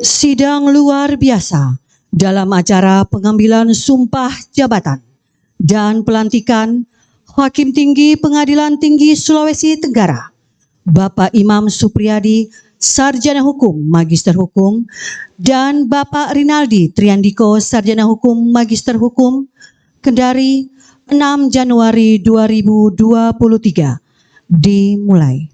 Sidang luar biasa dalam acara pengambilan sumpah jabatan dan pelantikan Hakim Tinggi Pengadilan Tinggi Sulawesi Tenggara, Bapak Imam Supriyadi, Sarjana Hukum, Magister Hukum, dan Bapak Rinaldi Triandiko, Sarjana Hukum, Magister Hukum, Kendari, 6 Januari 2023, dimulai.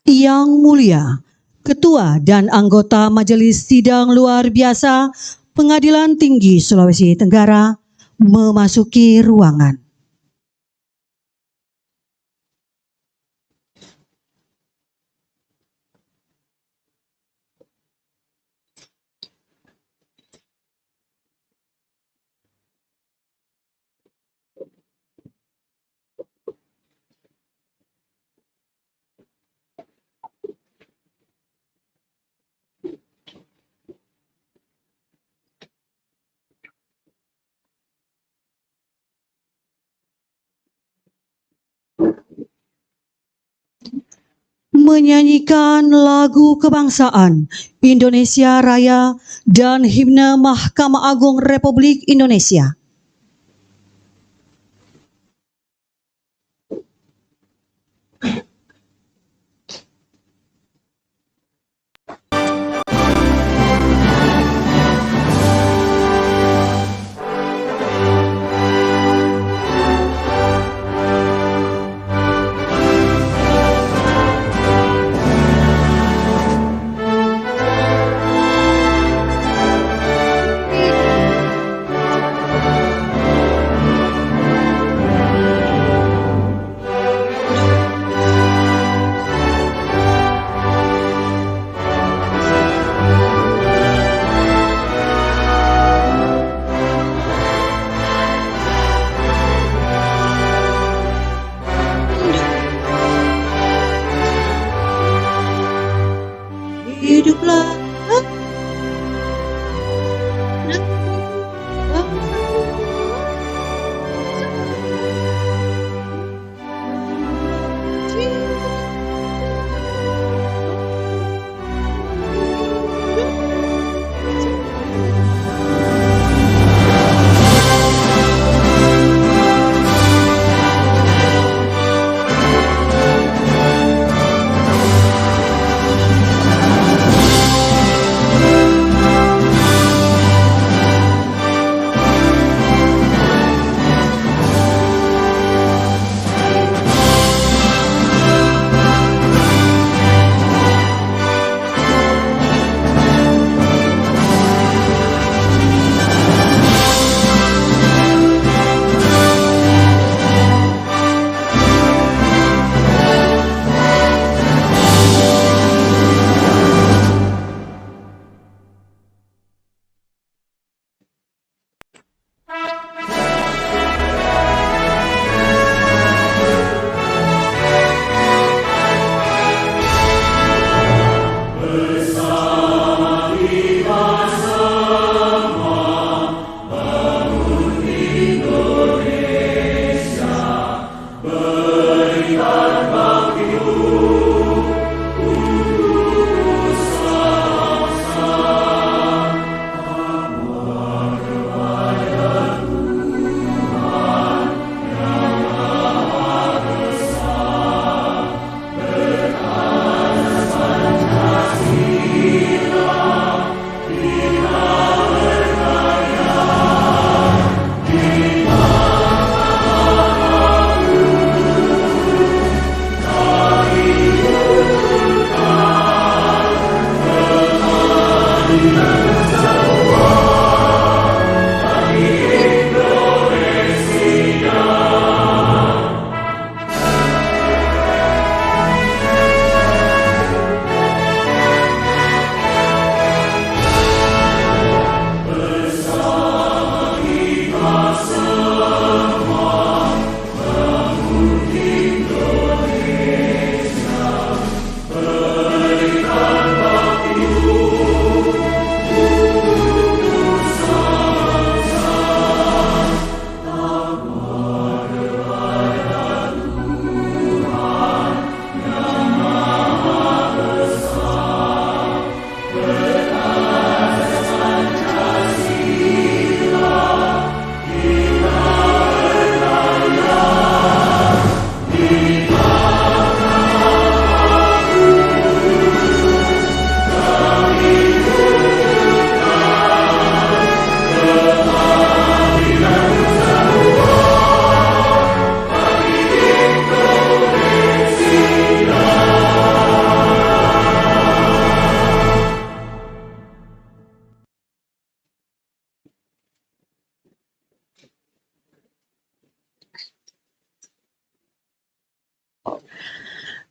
Yang Mulia, Ketua dan anggota Majelis Sidang Luar Biasa Pengadilan Tinggi Sulawesi Tenggara memasuki ruangan. Menyanyikan lagu kebangsaan Indonesia Raya dan himne Mahkamah Agung Republik Indonesia. Hiduplah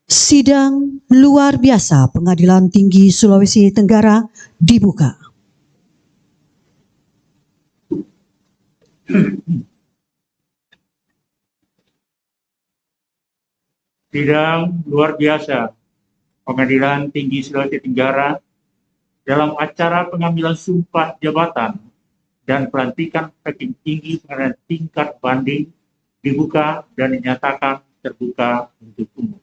Sidang luar biasa Pengadilan Tinggi Sulawesi Tenggara dibuka. Sidang luar biasa Pengadilan Tinggi Sulawesi Tenggara dalam acara pengambilan sumpah jabatan dan pelantikan hakim tinggi pengadilan tingkat banding dibuka dan dinyatakan terbuka untuk umum.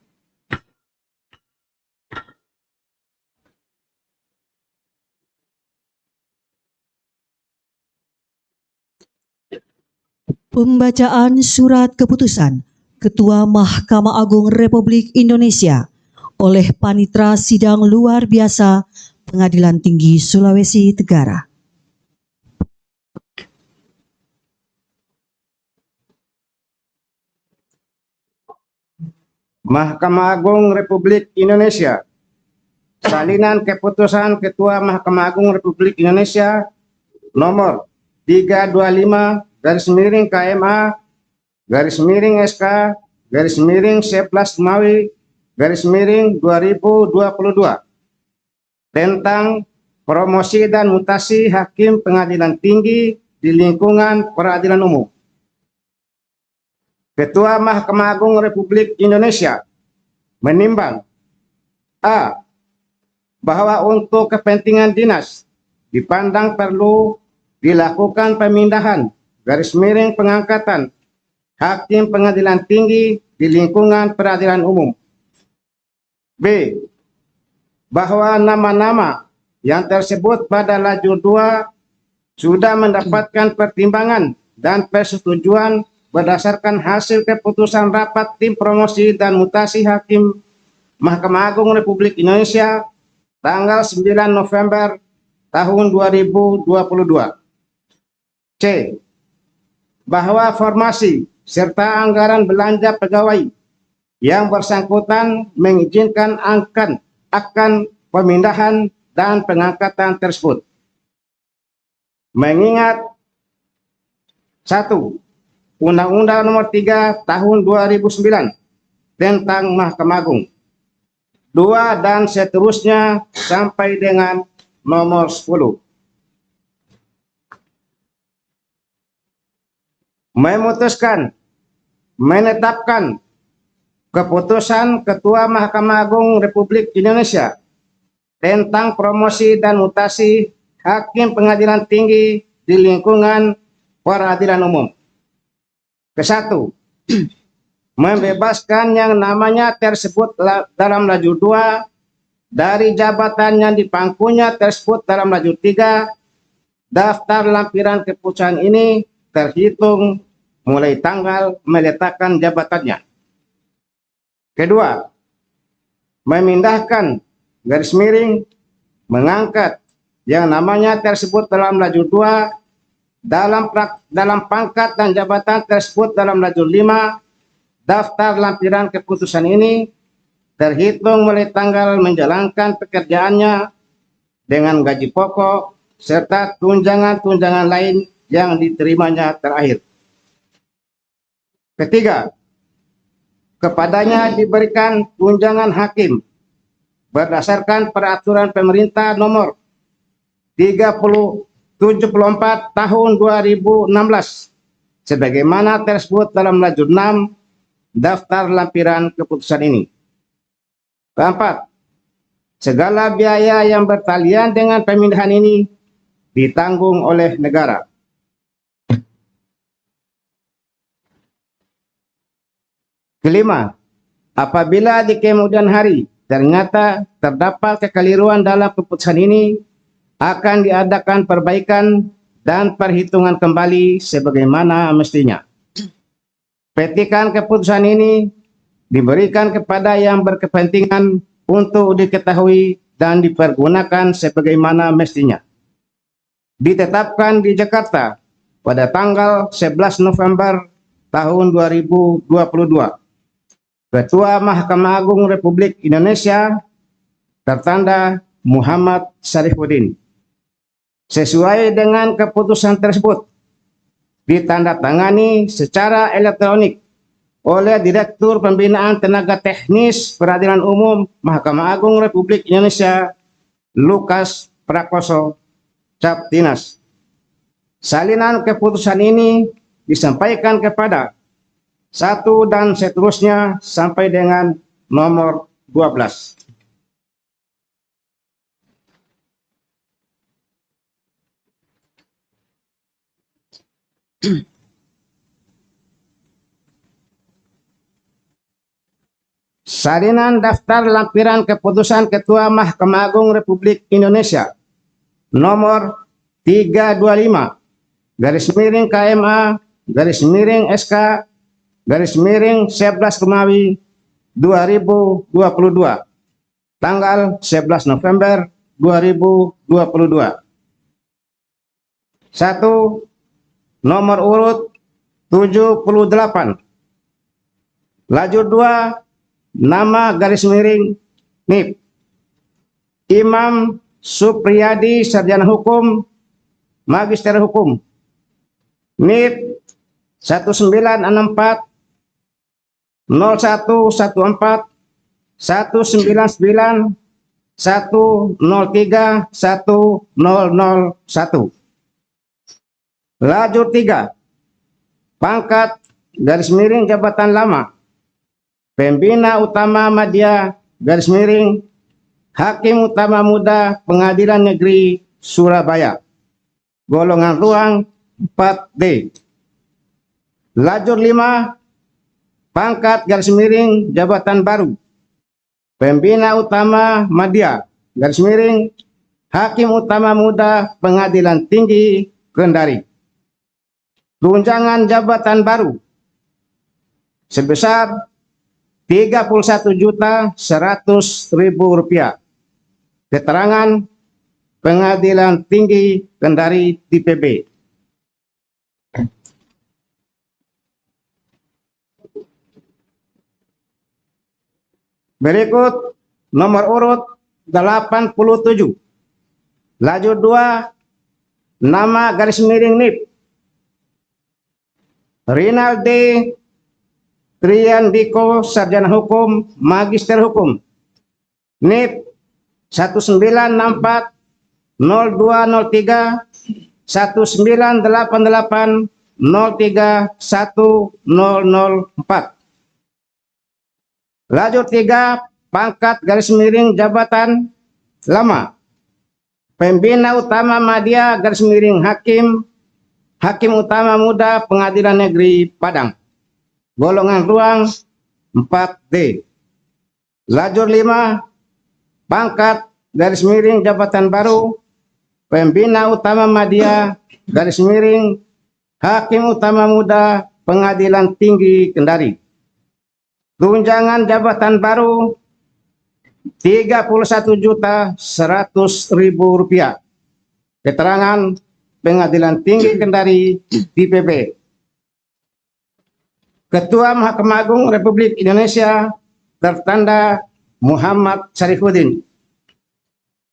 Pembacaan surat keputusan Ketua Mahkamah Agung Republik Indonesia oleh Panitera Sidang Luar Biasa Pengadilan Tinggi Sulawesi Tenggara. Mahkamah Agung Republik Indonesia. Salinan keputusan Ketua Mahkamah Agung Republik Indonesia nomor 325 KMA SK 11 Mawi 2022 tentang promosi dan mutasi hakim pengadilan tinggi di lingkungan peradilan umum. Ketua Mahkamah Agung Republik Indonesia menimbang A. Bahwa untuk kepentingan dinas dipandang perlu dilakukan pemindahan pengangkatan hakim pengadilan tinggi di lingkungan peradilan umum. B. Bahwa nama-nama yang tersebut pada lajur 2 sudah mendapatkan pertimbangan dan persetujuan berdasarkan hasil keputusan rapat tim promosi dan mutasi hakim Mahkamah Agung Republik Indonesia tanggal 9 November tahun 2022. C. Bahwa formasi serta anggaran belanja pegawai yang bersangkutan mengizinkan akan pemindahan dan pengangkatan tersebut. Mengingat 1. Undang-Undang Nomor 3 Tahun 2009 tentang Mahkamah Agung. 2 dan seterusnya sampai dengan nomor 10. Memutuskan menetapkan keputusan Ketua Mahkamah Agung Republik Indonesia tentang promosi dan mutasi hakim pengadilan tinggi di lingkungan peradilan umum. Ke-1. Membebaskan yang namanya tersebut dalam lajur 2 dari jabatan yang dipangkunya tersebut dalam lajur 3. Daftar lampiran keputusan ini terhitung mulai tanggal meletakkan jabatannya. Kedua, memindahkan mengangkat yang namanya tersebut dalam lajur 2 dalam pangkat dan jabatan tersebut dalam lajur 5. Daftar lampiran keputusan ini terhitung mulai tanggal menjalankan pekerjaannya dengan gaji pokok serta tunjangan-tunjangan lain yang diterimanya terakhir. Ketiga, kepadanya diberikan tunjangan hakim berdasarkan peraturan pemerintah nomor 3074 tahun 2016 sebagaimana tersebut dalam lajur 6 daftar lampiran keputusan ini. Keempat, segala biaya yang bertalian dengan pemindahan ini ditanggung oleh negara. Kelima, apabila di kemudian hari ternyata terdapat kekeliruan dalam keputusan ini, akan diadakan perbaikan dan perhitungan kembali sebagaimana mestinya. Petikan keputusan ini diberikan kepada yang berkepentingan untuk diketahui dan dipergunakan sebagaimana mestinya. Ditetapkan di Jakarta pada tanggal 11 November tahun 2022. Ketua Mahkamah Agung Republik Indonesia tertanda Muhammad Syarifuddin. Sesuai dengan keputusan tersebut, ditandatangani secara elektronik oleh Direktur Pembinaan Tenaga Teknis Peradilan Umum Mahkamah Agung Republik Indonesia Lukas Prakoso Captinas. Salinan keputusan ini disampaikan kepada satu dan seterusnya sampai dengan nomor 12. Salinan daftar lampiran keputusan Ketua Mahkamah Agung Republik Indonesia nomor 325 garis miring KMA garis miring SK garis miring 11 Romawi 2022 tanggal 11 November 2022. 1. Nomor urut 78. Lajur 2, nama garis miring NIP Imam Supriyadi, Sarjana Hukum, Magister Hukum, NIP 1964 0114 199 103 1001. Lajur 3, pangkat garis miring jabatan lama Pembina Utama Madya garis miring Hakim Utama Muda Pengadilan Negeri Surabaya, golongan ruang 4D. Lajur 5, pangkat garis miring jabatan baru Pembina Utama Madya garis miring Hakim Utama Muda Pengadilan Tinggi Kendari. Tunjangan jabatan baru sebesar Rp31.100.000. Keterangan Pengadilan Tinggi Kendari TPB. Berikut nomor urut 87. Lajur 2, nama garis miring NIP Rinaldi Triandiko, Sarjana Hukum, Magister Hukum, NIP 1964 0203 1988 03 1004. Lajur 3, pangkat garis miring jabatan lama Pembina Utama Madya garis miring Hakim Utama Muda Pengadilan Negeri Padang, golongan ruang 4D. Lajur 5, pangkat garis miring jabatan baru Pembina Utama Madya garis miring Hakim Utama Muda Pengadilan Tinggi Kendari. Tunjangan jabatan baru Rp31.100.000. Keterangan Pengadilan Tinggi Kendari DPP. Ketua Mahkamah Agung Republik Indonesia tertanda Muhammad Syarifuddin.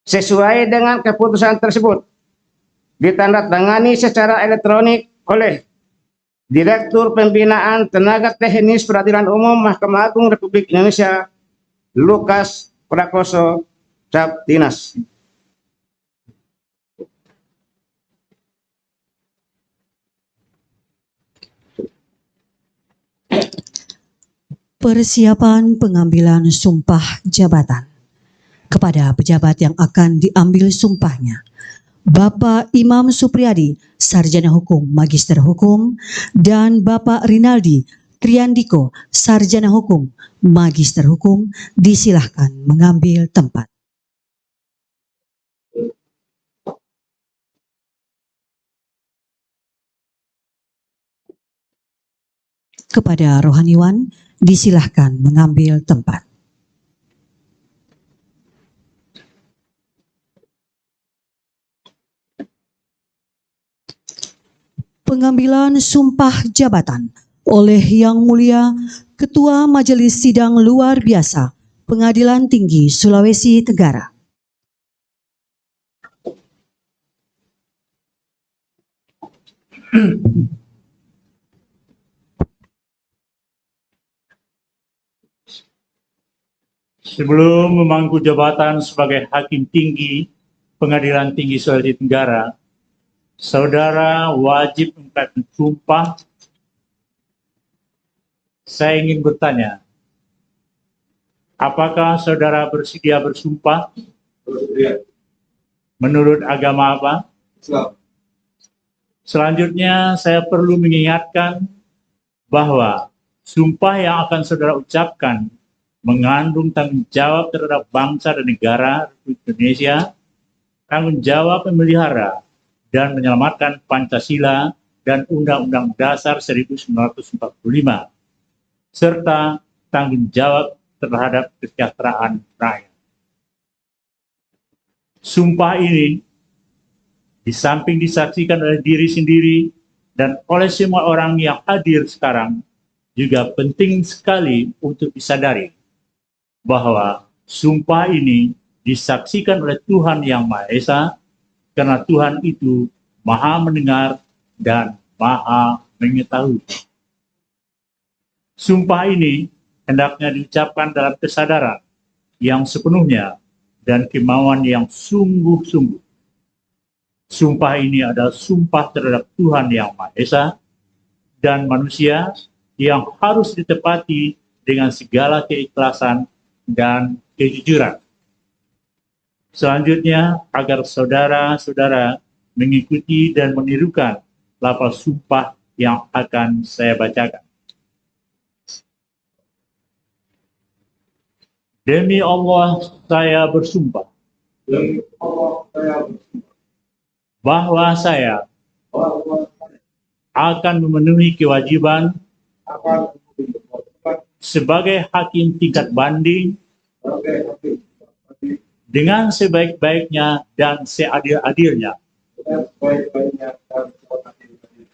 Sesuai dengan keputusan tersebut ditandatangani secara elektronik oleh Direktur Pembinaan Tenaga Teknis Peradilan Umum Mahkamah Agung Republik Indonesia Lukas Prakoso Captinas. Persiapan pengambilan sumpah jabatan. Kepada pejabat yang akan diambil sumpahnya, Bapak Imam Supriyadi, Sarjana Hukum, Magister Hukum, dan Bapak Rinaldi Triandiko, Sarjana Hukum, Magister Hukum, disilahkan mengambil tempat. Kepada rohaniwan, disilahkan mengambil tempat. Pengambilan sumpah jabatan oleh Yang Mulia Ketua Majelis Sidang Luar Biasa Pengadilan Tinggi Sulawesi Tenggara. Sebelum memangku jabatan sebagai Hakim Tinggi Pengadilan Tinggi Sulawesi Tenggara, saudara wajib mengucapkan sumpah. Saya ingin bertanya, apakah saudara bersedia bersumpah? Bersedia. Menurut agama apa? Islam. Selanjutnya, saya perlu mengingatkan bahwa sumpah yang akan saudara ucapkan mengandung tanggung jawab terhadap bangsa dan negara Republik Indonesia, tanggung jawab memelihara dan menyelamatkan Pancasila dan Undang-Undang Dasar 1945, serta tanggung jawab terhadap kesejahteraan rakyat. Sumpah ini di samping disaksikan oleh diri sendiri dan oleh semua orang yang hadir sekarang, juga penting sekali untuk disadari bahwa sumpah ini disaksikan oleh Tuhan Yang Maha Esa, karena Tuhan itu Maha mendengar dan Maha mengetahui. Sumpah ini hendaknya diucapkan dalam kesadaran yang sepenuhnya dan kemauan yang sungguh-sungguh. Sumpah ini adalah sumpah terhadap Tuhan Yang Maha Esa dan manusia yang harus ditepati dengan segala keikhlasan dan kejujuran. Selanjutnya, agar saudara-saudara mengikuti dan menirukan lafaz sumpah yang akan saya bacakan. Demi Allah, saya bersumpah Demi Allah, saya bersumpah bahwa saya bahwa akan memenuhi kewajiban akan bersumpah sebagai hakim tingkat banding sebagai hakim dengan sebaik-baiknya dan seadil-adilnya, dan sebaik-baiknya dan sebaik-baiknya,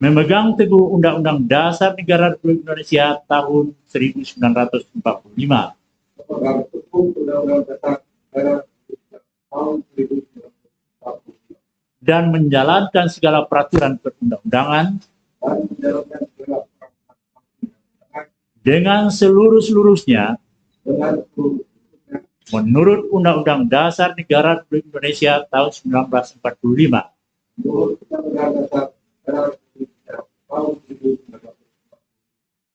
memegang teguh Undang-Undang Dasar Negara Republik Indonesia tahun 1945, memegang teguh Undang-Undang Dasar Negara tahun 1945 dan menjalankan segala peraturan perundang-undangan dan menjalankan segala peraturan dengan seluruh-seluruhnya dengan seluruh menurut Undang-Undang Dasar Negara Republik Indonesia tahun 1945, menurut Undang-Undang Dasar Negara Republik Indonesia tahun 1945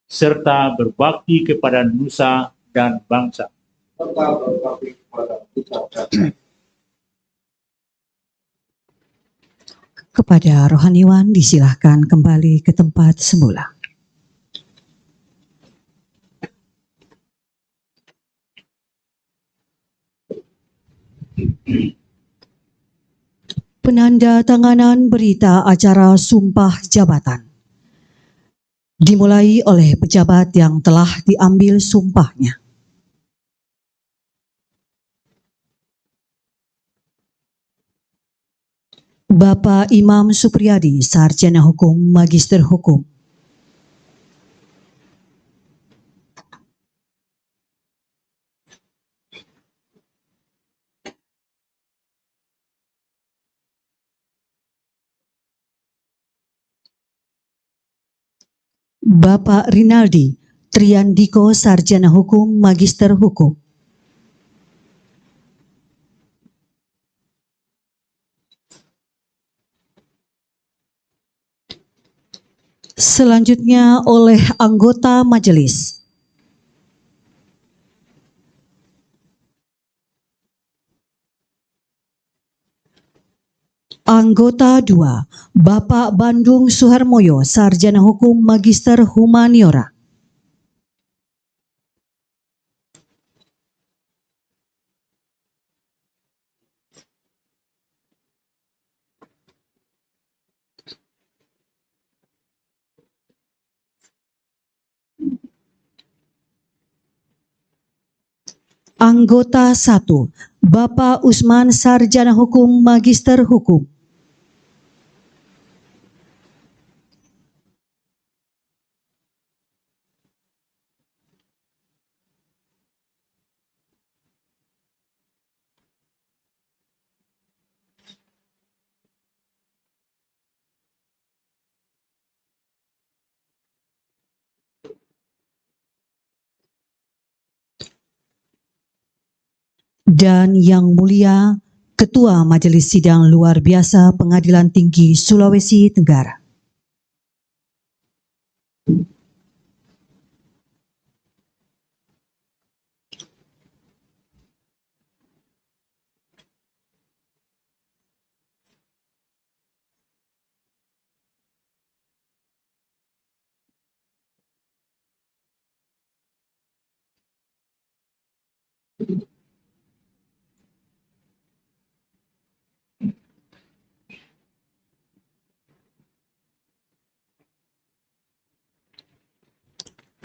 serta berbakti kepada nusa dan bangsa. serta berbakti kepada kita dan Kepada rohaniwan disilahkan kembali ke tempat semula. Penanda tanganan berita acara sumpah jabatan dimulai oleh pejabat yang telah diambil sumpahnya. Bapak Imam Supriyadi, Sarjana Hukum, Magister Hukum. Bapak Rinaldi Triandiko, Sarjana Hukum, Magister Hukum. Selanjutnya oleh anggota majelis. Anggota 2, Bapak Bandung Suharmoyo, Sarjana Hukum, Magister Humaniora. Anggota 1, Bapak Usman, Sarjana Hukum, Magister Hukum. dan Yang Mulia Ketua Majelis Sidang Luar Biasa Pengadilan Tinggi Sulawesi Tenggara.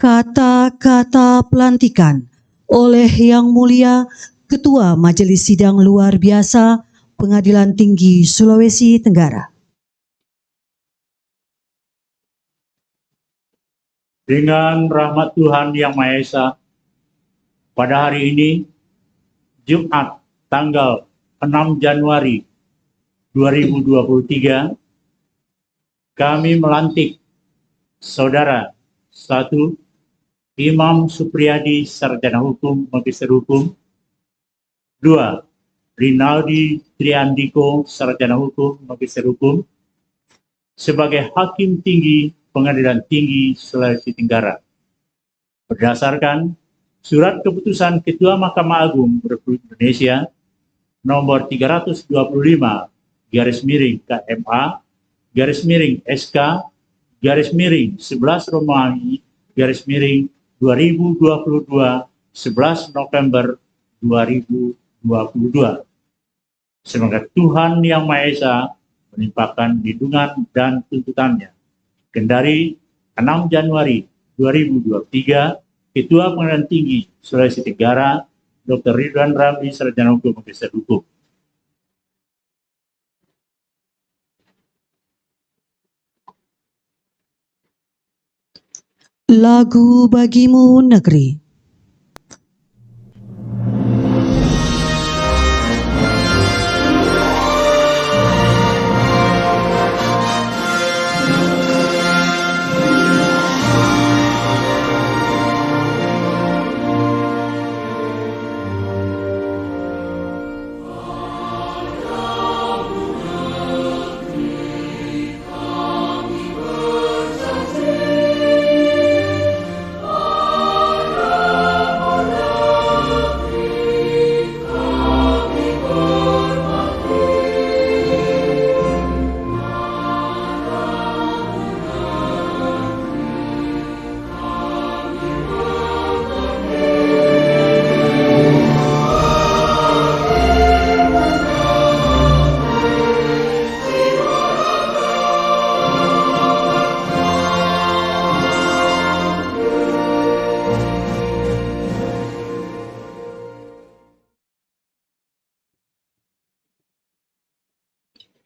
Kata-kata pelantikan oleh Yang Mulia Ketua Majelis Sidang Luar Biasa Pengadilan Tinggi Sulawesi Tenggara. Dengan rahmat Tuhan Yang Maha Esa, pada hari ini, Jumat tanggal 6 Januari 2023, kami melantik Saudara 1. Imam Supriyadi, Sarjana Hukum, Magister Hukum. 2. Rinaldi Triandiko, Sarjana Hukum, Magister Hukum, sebagai Hakim Tinggi Pengadilan Tinggi Sulawesi Tenggara. Berdasarkan Surat Keputusan Ketua Mahkamah Agung Republik Indonesia nomor 325 KMA SK 11 Romawi 2022 11 November 2022. Semoga Tuhan Yang Maha Esa melimpahkan lindungan dan tuntutannya. Kendari 6 Januari 2023, Ketua Pengadilan Tinggi Sulawesi Tenggara, Dr. Ridwan Ramli, Sarjana Hukum, Magister Hukum. Lagu Bagimu Negeri.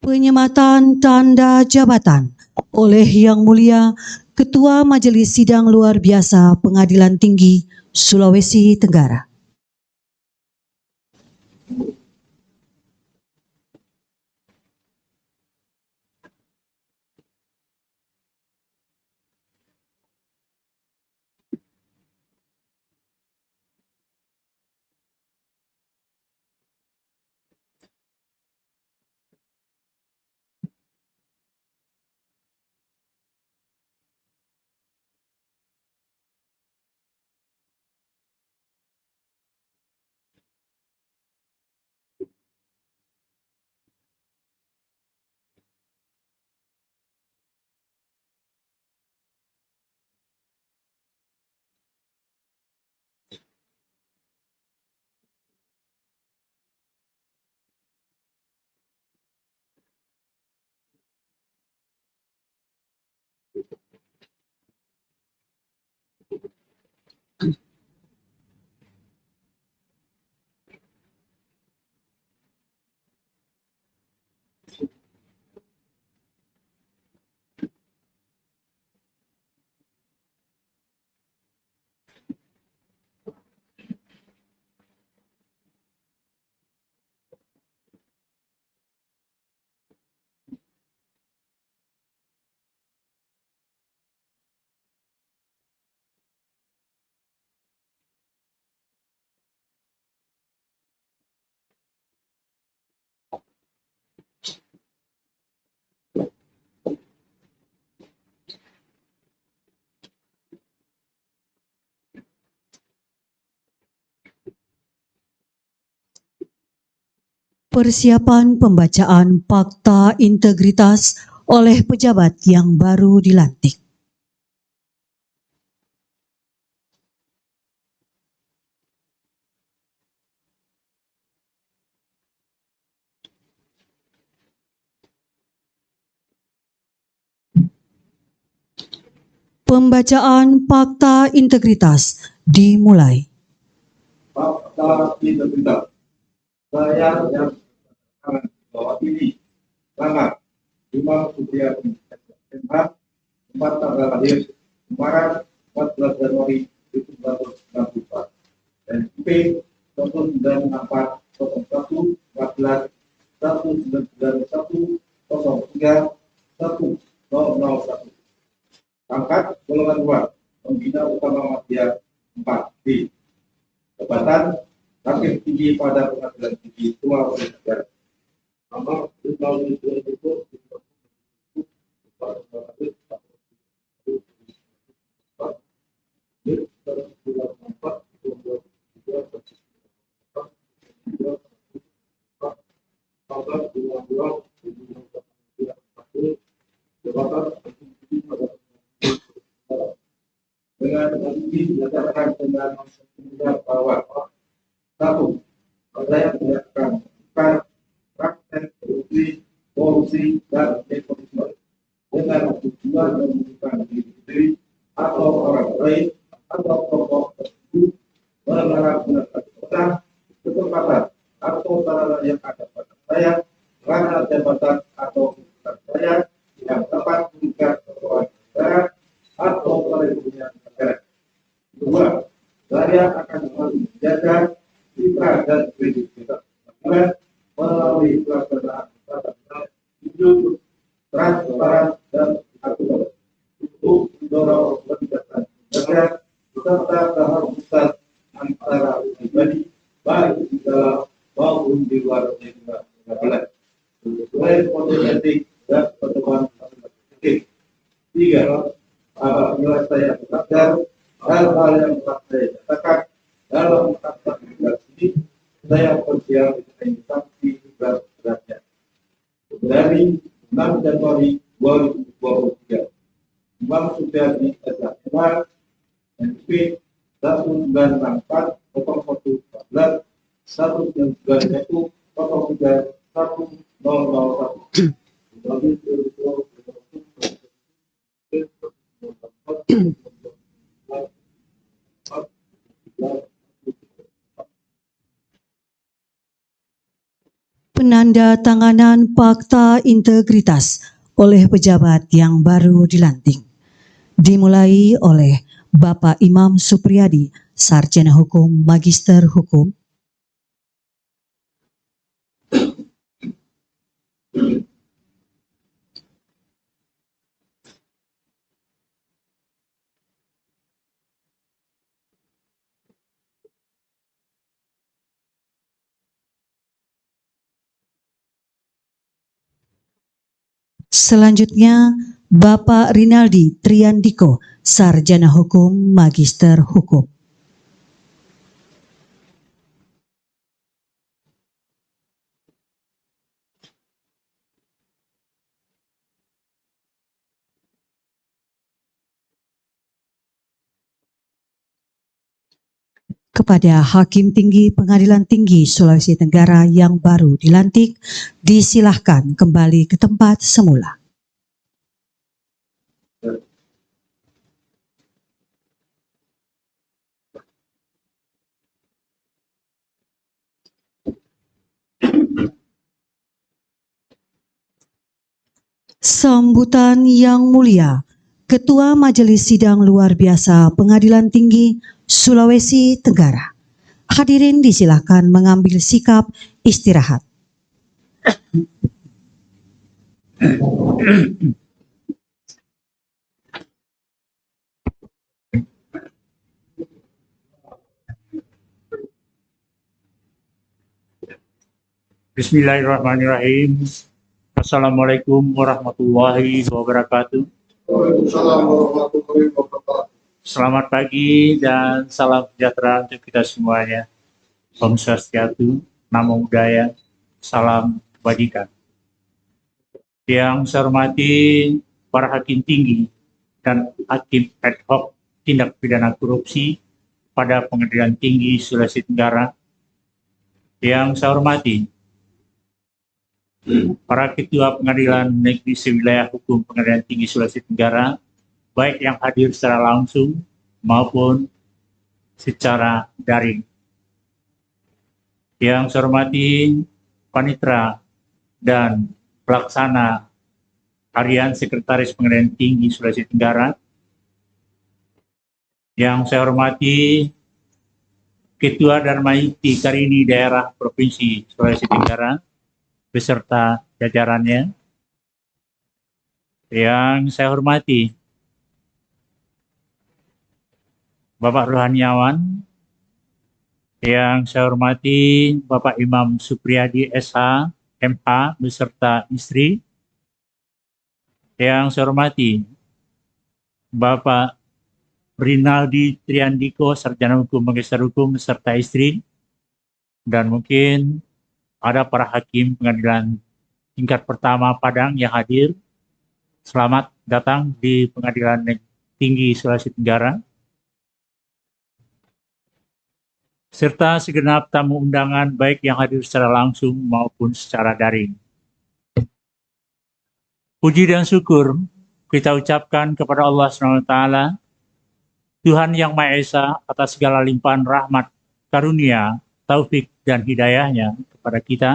Penyematan tanda jabatan oleh Yang Mulia Ketua Majelis Sidang Luar Biasa Pengadilan Tinggi Sulawesi Tenggara. Persiapan pembacaan fakta integritas oleh pejabat yang baru dilantik. Pembacaan fakta integritas dimulai. Fakta integritas. Saya yang akan mewakili nama Imam Supriyadi SMH, tempat tanggal lahir Semarang 14 Januari 1994 dan IP 096401 14 1991 03 1001. Pangkat golongan 2, Pembina Utama Madya 4B. Jabatan Hakim Tinggi pada Pengadilan Tinggi Sulawesi Tenggara. Nomor dengan kondisi berdasarkan dengan bahwa satu, saya menyatakan praktek korupsi dan nepotisme dengan tujuan menguntungkan diri sendiri atau orang lain atau kelompok tertentu menyalahgunakan kesempatan atau sarana yang ada pada saya, ranah jabatan atau kedudukan saya yang dapat merugikan keuangan negara atau perekonomian negara. Kedua, saya akan selalu menjaga citra dan kredibilitas negara melalui pelaksanaan tata jujur, transparan dan akurat untuk mendorong peningkatan negara serta keharmonisan antara pribadi baik di dalam maupun di luar negara. Sesuai kode etik dan pedoman etik. Tiga, apabila saya sadar hal-hal yang telah saya katakan dalam fakta integritas ini, saya bersiap dengan sanksi berat-beratnya. Dari 6 Januari 2023, Imam Supriyadi SMH NP 1964 0114 191 03 1001. Penandatanganan fakta integritas oleh pejabat yang baru dilantik. Dimulai oleh Bapak Imam Supriyadi, Sarjana Hukum, Magister Hukum. Selanjutnya, Bapak Rinaldi Triandiko, Sarjana Hukum, Magister Hukum. Kepada Hakim Tinggi Pengadilan Tinggi Sulawesi Tenggara yang baru dilantik, disilahkan kembali ke tempat semula. Sambutan yang mulia, Ketua Majelis Sidang Luar Biasa Pengadilan Tinggi Sulawesi Tenggara. Hadirin disilakan mengambil sikap istirahat. Bismillahirrahmanirrahim. Assalamualaikum warahmatullahi wabarakatuh. Waalaikumsalam warahmatullahi wabarakatuh. Selamat pagi dan salam sejahtera untuk kita semuanya. Om Swastiastu, Namo Buddhaya, salam kebajikan. Yang saya hormati para hakim tinggi dan hakim ad hoc tindak pidana korupsi pada Pengadilan Tinggi Sulawesi Tenggara. Yang saya hormati para ketua Pengadilan Negeri Sewilayah Hukum Pengadilan Tinggi Sulawesi Tenggara, baik yang hadir secara langsung maupun secara daring. Yang saya hormati panitera dan pelaksana harian Sekretaris Pengadilan Tinggi Sulawesi Tenggara. Yang saya hormati Ketua Darmaiti Karini Daerah Provinsi Sulawesi Tenggara beserta jajarannya. Yang saya hormati Bapak Rohaniawan, yang saya hormati Bapak Imam Supriyadi SH, MH beserta istri. Yang saya hormati Bapak Rinaldi Triandiko, Sarjana Hukum, Magister Hukum beserta istri. Dan mungkin ada para hakim pengadilan tingkat pertama Padang yang hadir. Selamat datang di Pengadilan Tinggi Sulawesi Tenggara. Serta segenap tamu undangan baik yang hadir secara langsung maupun secara daring. Puji dan syukur kita ucapkan kepada Allah SWT, Tuhan yang Maha Esa, atas segala limpahan rahmat, karunia, taufik dan hidayahnya kepada kita,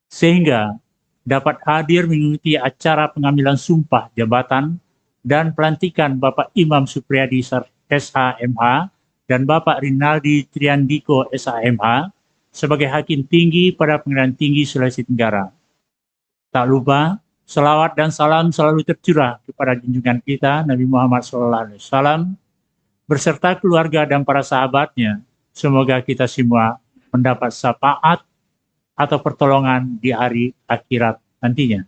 sehingga dapat hadir mengikuti acara pengambilan sumpah jabatan dan pelantikan Bapak Imam Supriyadi SHMH dan Bapak Rinaldi Triandiko SHMH sebagai Hakim Tinggi pada Pengadilan Tinggi Sulawesi Tenggara. Tak lupa, selawat dan salam selalu tercurah kepada junjungan kita Nabi Muhammad SAW beserta keluarga dan para sahabatnya. Semoga kita semua mendapat syafaat atau pertolongan di hari akhirat nantinya.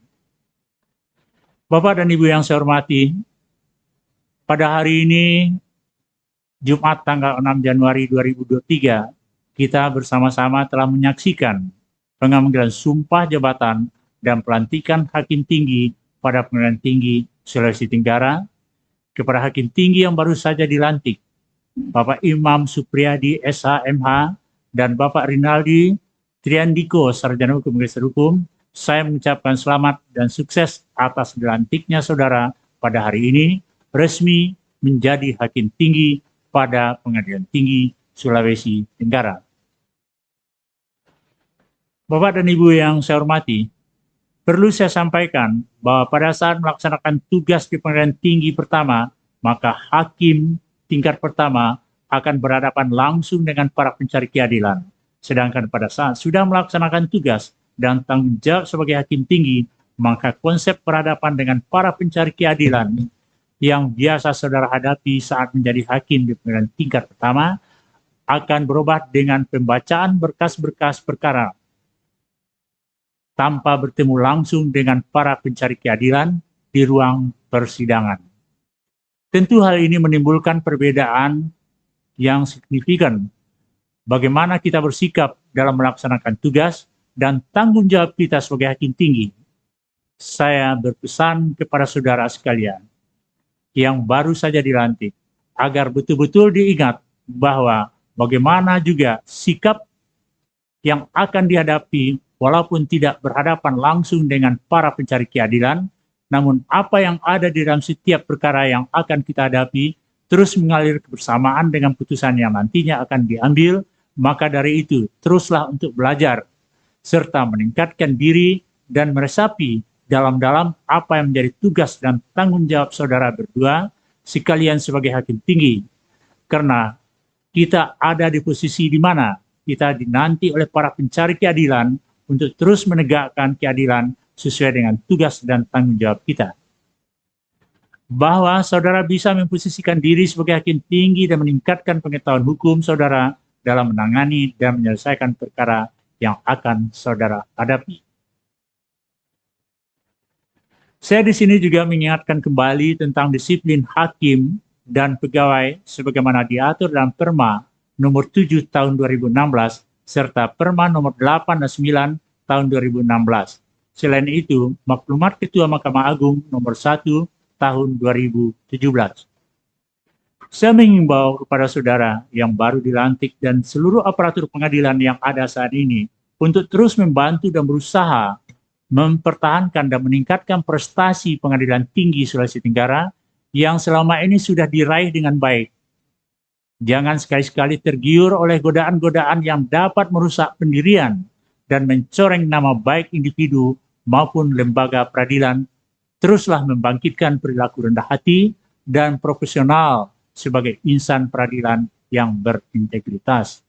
Bapak dan Ibu yang saya hormati, pada hari ini Jumat tanggal 6 Januari 2023, kita bersama-sama telah menyaksikan pengambilan sumpah jabatan dan pelantikan Hakim Tinggi pada Pengadilan Tinggi Sulawesi Tenggara kepada Hakim Tinggi yang baru saja dilantik, Bapak Imam Supriyadi SHMH dan Bapak Rinaldi Triandiko, Sarjana Hukum, Magister Hukum. Saya mengucapkan selamat dan sukses atas dilantiknya saudara pada hari ini resmi menjadi Hakim Tinggi pada Pengadilan Tinggi Sulawesi Tenggara. Bapak dan Ibu yang saya hormati, perlu saya sampaikan bahwa pada saat melaksanakan tugas di Pengadilan Tinggi pertama, maka hakim tingkat pertama akan berhadapan langsung dengan para pencari keadilan. Sedangkan pada saat sudah melaksanakan tugas dan tanggung jawab sebagai hakim tinggi, maka konsep berhadapan dengan para pencari keadilan yang biasa saudara hadapi saat menjadi hakim di pengadilan tingkat pertama akan berubah dengan pembacaan berkas-berkas perkara tanpa bertemu langsung dengan para pencari keadilan di ruang persidangan. Tentu hal ini menimbulkan perbedaan yang signifikan bagaimana kita bersikap dalam melaksanakan tugas dan tanggung jawab kita sebagai hakim tinggi. Saya berpesan kepada saudara sekalian yang baru saja dilantik, agar betul-betul diingat bahwa bagaimana juga sikap yang akan dihadapi walaupun tidak berhadapan langsung dengan para pencari keadilan, namun apa yang ada di dalam setiap perkara yang akan kita hadapi terus mengalir kebersamaan dengan putusan yang nantinya akan diambil. Maka dari itu, teruslah untuk belajar serta meningkatkan diri dan meresapi dalam-dalam apa yang menjadi tugas dan tanggung jawab saudara berdua sekalian sebagai hakim tinggi. Karena kita ada di posisi di mana kita dinanti oleh para pencari keadilan untuk terus menegakkan keadilan sesuai dengan tugas dan tanggung jawab kita. Bahwa saudara bisa memposisikan diri sebagai hakim tinggi dan meningkatkan pengetahuan hukum saudara dalam menangani dan menyelesaikan perkara yang akan saudara hadapi. Saya di sini juga mengingatkan kembali tentang disiplin hakim dan pegawai sebagaimana diatur dalam Perma nomor 7 tahun 2016 serta Perma nomor 8 dan 9 tahun 2016. Selain itu, Maklumat Ketua Mahkamah Agung nomor 1 tahun 2017. Saya mengimbau kepada saudara yang baru dilantik dan seluruh aparatur pengadilan yang ada saat ini untuk terus membantu dan berusaha mempertahankan dan meningkatkan prestasi Pengadilan Tinggi Sulawesi Tenggara yang selama ini sudah diraih dengan baik. Jangan sekali-sekali tergiur oleh godaan-godaan yang dapat merusak pendirian dan mencoreng nama baik individu maupun lembaga peradilan. Teruslah membangkitkan perilaku rendah hati dan profesional sebagai insan peradilan yang berintegritas.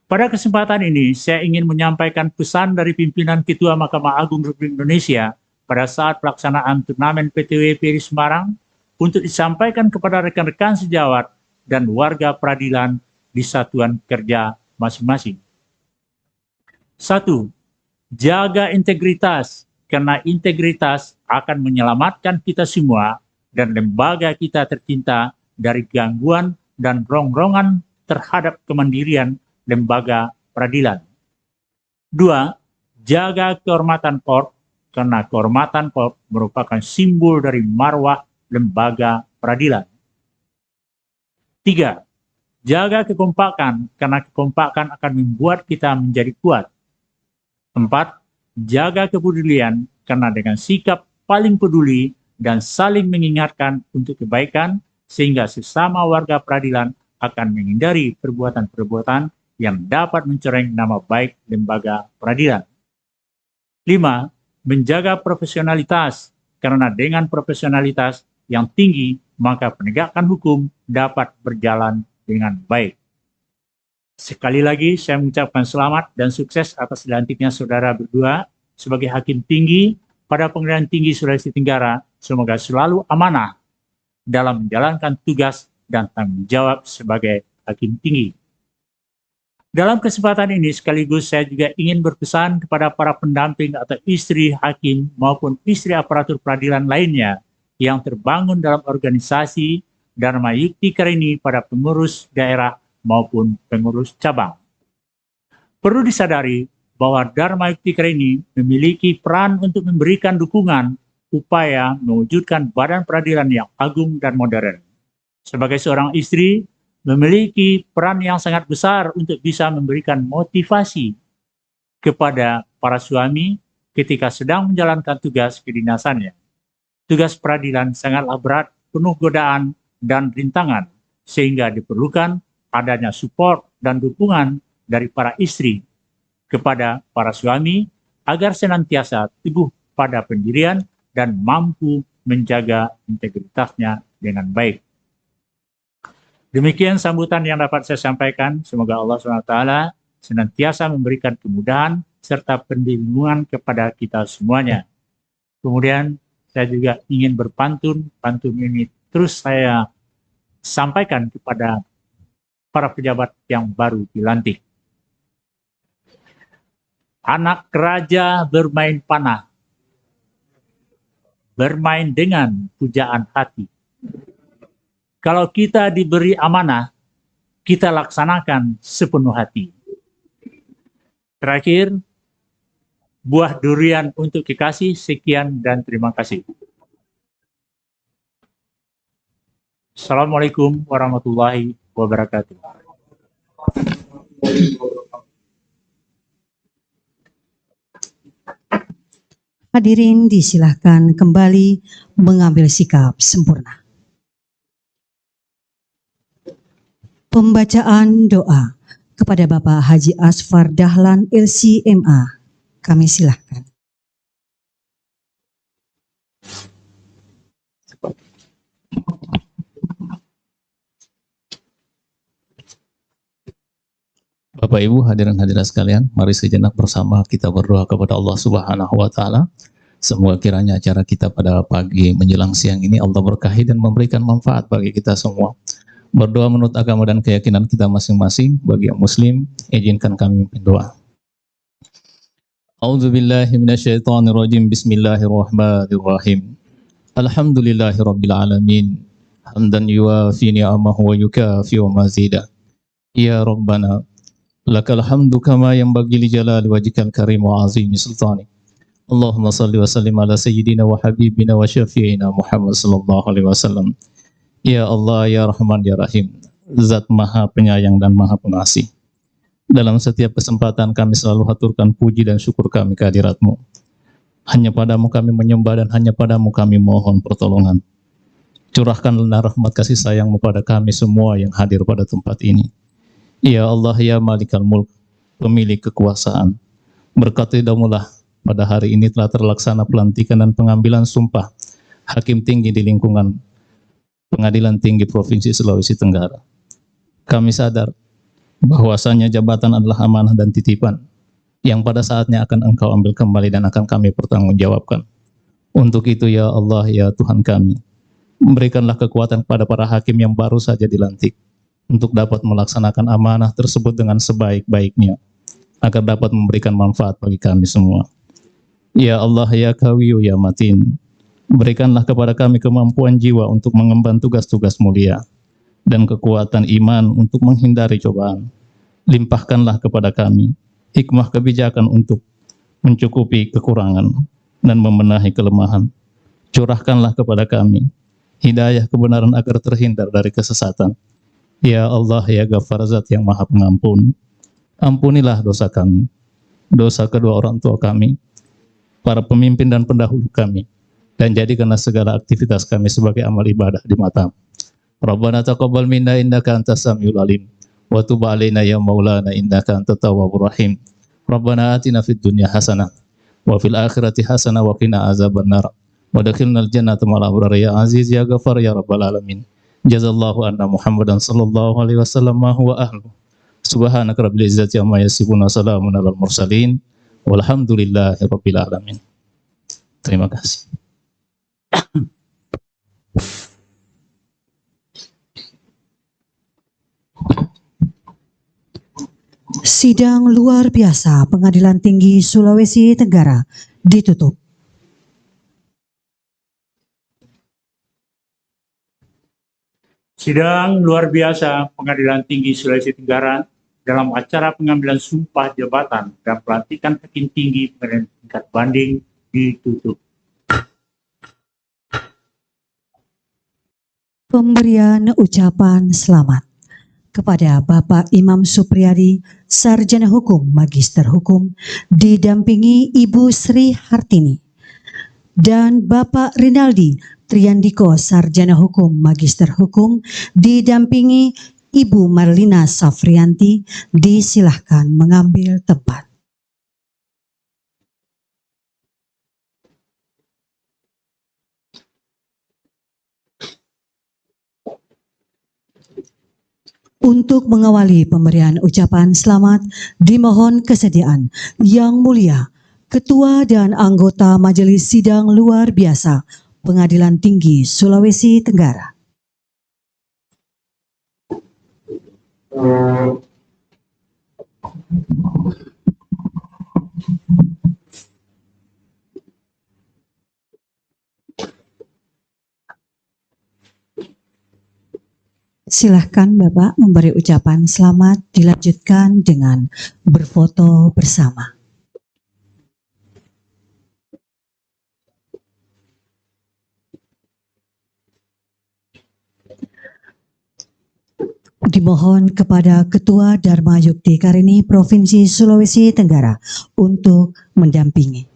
Pada kesempatan ini, saya ingin menyampaikan pesan dari pimpinan Ketua Mahkamah Agung Republik Indonesia pada saat pelaksanaan turnamen PTW PRI Semarang untuk disampaikan kepada rekan-rekan sejawat dan warga peradilan di satuan kerja masing-masing. 1. Jaga integritas, karena integritas akan menyelamatkan kita semua dan lembaga kita tercinta dari gangguan dan rongrongan terhadap kemandirian lembaga peradilan. 2. Jaga kehormatan Korp, karena kehormatan Korp merupakan simbol dari marwah lembaga peradilan. 3. Jaga kekompakan, karena kekompakan akan membuat kita menjadi kuat. 4. Jaga kepedulian, karena dengan sikap paling peduli dan saling mengingatkan untuk kebaikan, sehingga sesama warga peradilan akan menghindari perbuatan-perbuatan yang dapat mencoreng nama baik lembaga peradilan. 5. Menjaga profesionalitas, karena dengan profesionalitas yang tinggi, maka penegakan hukum dapat berjalan dengan baik. Sekali lagi, saya mengucapkan selamat dan sukses atas dilantiknya saudara berdua sebagai Hakim Tinggi pada Pengadilan Tinggi Sulawesi Tenggara. Semoga selalu amanah dalam menjalankan tugas dan tanggung jawab sebagai Hakim Tinggi. Dalam kesempatan ini sekaligus saya juga ingin berpesan kepada para pendamping atau istri hakim maupun istri aparatur peradilan lainnya yang terbangun dalam organisasi Dharma Yukti Karini pada pengurus daerah maupun pengurus cabang. Perlu disadari bahwa Dharma Yukti Karini memiliki peran untuk memberikan dukungan upaya mewujudkan badan peradilan yang agung dan modern. Sebagai seorang istri, memiliki peran yang sangat besar untuk bisa memberikan motivasi kepada para suami ketika sedang menjalankan tugas kedinasannya. Tugas peradilan sangatlah berat, penuh godaan dan rintangan, sehingga diperlukan adanya support dan dukungan dari para istri kepada para suami agar senantiasa teguh pada pendirian dan mampu menjaga integritasnya dengan baik. Demikian sambutan yang dapat saya sampaikan. Semoga Allah SWT senantiasa memberikan kemudahan serta perlindungan kepada kita semuanya. Kemudian saya juga ingin berpantun. Pantun ini terus saya sampaikan kepada para pejabat yang baru dilantik. Anak raja bermain panah, bermain dengan pujaan hati. Kalau kita diberi amanah, kita laksanakan sepenuh hati. Terakhir, buah durian untuk kekasih. Sekian dan terima kasih. Assalamualaikum warahmatullahi wabarakatuh. Hadirin disilahkan kembali mengambil sikap sempurna. Pembacaan doa kepada Bapak Haji Asfar Dahlan LC.MA. Kami silahkan. Bapak Ibu hadirin hadirat sekalian, mari sejenak bersama kita berdoa kepada Allah Subhanahu wa taala. Semoga kiranya acara kita pada pagi menjelang siang ini Allah berkahi dan memberikan manfaat bagi kita semua. Berdoa menurut agama dan keyakinan kita masing-masing. Bagi yang muslim, izinkan kami berdoa. A'udzubillahi minasyaitonirrajim. Bismillahirrahmanirrahim. Alhamdulillahirabbil alamin. Hamdan yuwafi ni'amahu wa yukafi wa mazida. Ya Rabbana Lakal hamdu kama yanbaghi li jalali wajhikal karim wa azimi sultani. Allahumma salli wa sallim ala sayyidina wa habibina wa syafi'ina Muhammad sallallahu alaihi wasallam. Ya Allah, ya Rahman, ya Rahim, Zat Maha Penyayang dan Maha Pengasih. Dalam setiap kesempatan kami selalu haturkan puji dan syukur kami kehadirat-Mu. Hanya padamu kami menyembah dan hanya padamu kami mohon pertolongan. Curahkanlah rahmat kasih sayang-Mu pada kami semua yang hadir pada tempat ini. Ya Allah, ya Malikal Mulk, pemilik kekuasaan, berkati-Mu-lah pada hari ini telah terlaksana pelantikan dan pengambilan sumpah Hakim Tinggi di lingkungan Pengadilan Tinggi Provinsi Sulawesi Tenggara. Kami sadar bahwasanya jabatan adalah amanah dan titipan yang pada saatnya akan Engkau ambil kembali dan akan kami pertanggungjawabkan. Untuk itu ya Allah, ya Tuhan kami, berikanlah kekuatan kepada para hakim yang baru saja dilantik untuk dapat melaksanakan amanah tersebut dengan sebaik-baiknya, agar dapat memberikan manfaat bagi kami semua. Ya Allah, ya Qawiyu, ya Matin, berikanlah kepada kami kemampuan jiwa untuk mengemban tugas-tugas mulia dan kekuatan iman untuk menghindari cobaan. Limpahkanlah kepada kami hikmah kebijakan untuk mencukupi kekurangan dan membenahi kelemahan. Curahkanlah kepada kami hidayah kebenaran agar terhindar dari kesesatan. Ya Allah, ya Ghaffar, Zat yang Maha Pengampun, ampunilah dosa kami, dosa kedua orang tua kami, para pemimpin dan pendahulu kami, dan jadikanlah segala aktivitas kami sebagai amal ibadah di mata-Mu. Rabbana taqabbal minna innaka antas samiul alim wa tub alaina ya maulana innaka antat tawwabur rahim. Rabbana atina fid dunya hasanah wa fil akhirati hasanah wa qina azabannar wa adkhilnal jannata ma'al abrar ya aziz ya ghafar ya rabbal alamin. Jazallahu anna Muhammadan sallallahu alaihi wasallam ma huwa ahlu. Subhanaka rabbil izzati amma yasifun wa salamun alal mursalin walhamdulillahi rabbil alamin. Terima kasih. Sidang luar biasa Pengadilan Tinggi Sulawesi Tenggara ditutup. Sidang luar biasa Pengadilan Tinggi Sulawesi Tenggara dalam acara pengambilan sumpah jabatan dan pelantikan Hakim Tinggi Pengadilan tingkat banding ditutup. Pemberian ucapan selamat kepada Bapak Imam Supriyadi, Sarjana Hukum, Magister Hukum, didampingi Ibu Sri Hartini, dan Bapak Rinaldi Triandiko, Sarjana Hukum, Magister Hukum, didampingi Ibu Marlina Safrianti, disilahkan mengambil tempat. Untuk mengawali pemberian ucapan selamat, dimohon kesediaan Yang Mulia Ketua dan anggota Majelis Sidang Luar Biasa Pengadilan Tinggi Sulawesi Tenggara. Silahkan Bapak memberi ucapan selamat, dilanjutkan dengan berfoto bersama. Dimohon kepada Ketua Dharma Yukti Karini Provinsi Sulawesi Tenggara untuk mendampingi.